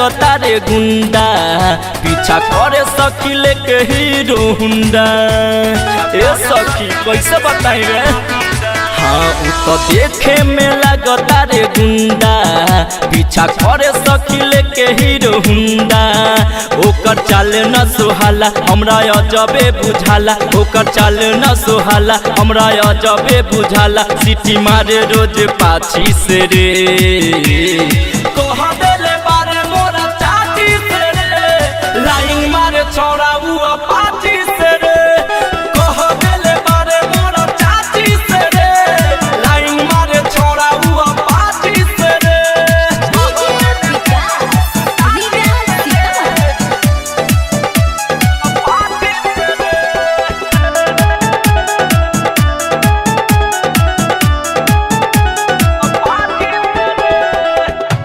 लगता रे गुंडा पीछा करे सखी लेके हीरो हुंडा। ए सखी कैसे बताई रे, हाँ उ तो देखे में लगता रे गुंडा पीछा करे सखी लेके हीरो हुंडा। ओकर चाल न सुहाला हमरा अजबे बुझाला, ओकर चाल न सुहाला हमरा अजबे बुझाला। सिटी मारे रोज पाछी से रे कह देले बारे मोरा चाची से रे, लाइन मारे छोड़ा हुआ पाछी से रे। कह देले बारे मोरा चाची से रे, लाइन मारे छोड़ा हुआ पाछी से रे।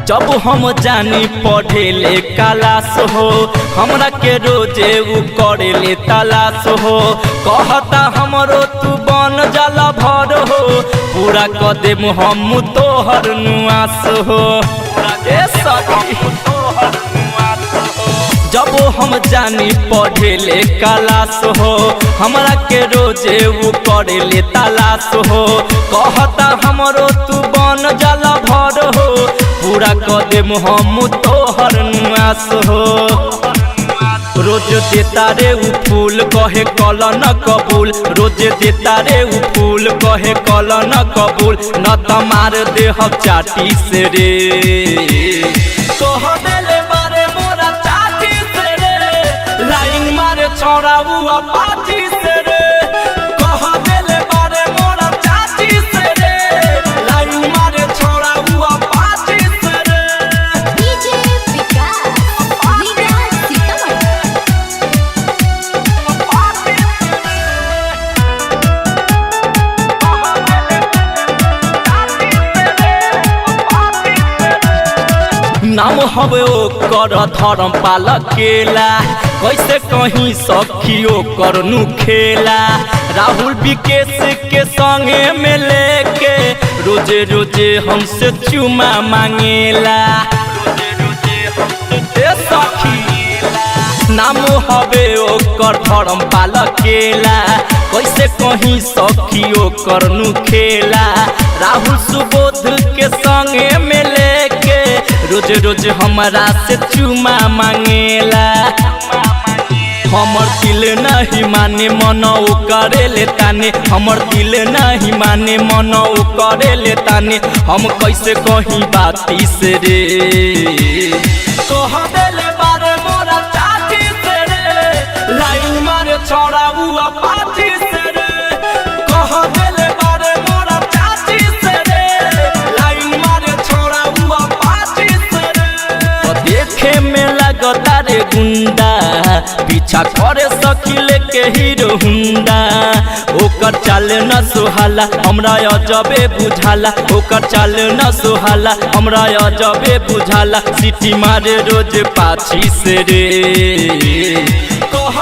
जब हम जानी पढ़ेले क्लास हो हमरा के रोजे उ करेले तलाश हो। कहता हमरो तू बन जाला भर हो, पूरा क देम हम तोहर नुआस हो। ए सखी जब हम जानी पढ़ेले क्लास हो हमरा के रोजे उ करेले तलाश हो। कहता हमरो तू बन जाला भर हो, पूरा क देम हम तोहर नुआस हो। रोज देता रे उ फूल कहे कल न कबूल, रोज देता रे उ फूल कहे कल न कबूल। न त मार देह चाटी से रे कह देले बारे मोरा चाटी से रे, लाइन मारे छोड़ा हुआ पाची से रे। कह देले बारे मोरा चाची से रे, लाइन मारे छोड़ा हुआ पाची से रे। नाम हवे ओकर धर्मपाल केला, कैसे कहीं सखियो करनु खेला। राहुल विकेश के संगे में लेके रोजे रोजे हमसे चुमा मांगेला। ए सखी नाम हवे ओकर धर्मपाल केला, कैसे कहीं सखियो करनु खेला। राहुल सुबोध के संगे में लेके रोज रोज हमरा से चुमा मांगेला। हमर दिल नहीं माने मन ओ करे ले ताने, हमर दिल नहीं माने मन ओ करे ले ताने। हम कैसे कहीं बाती से रे कह देले बारे मोरा चाची से रे, लाइन मारे छोड़ा हुआ पाची से रे। कह देले बारे मोरा चाची से रे, लाइन मारे छोड़ा हुआ पाची से रे। तो देखे में लगता रे गुंडा पीछा करे सखी लेके हीरो हुंडा। ओकर चाल न सुहाला हमरा अजबे बुझाला, ओकर चाल न सुहाला हमरा अजबे बुझाला। सिटी मारे रोज पाछी से रे कह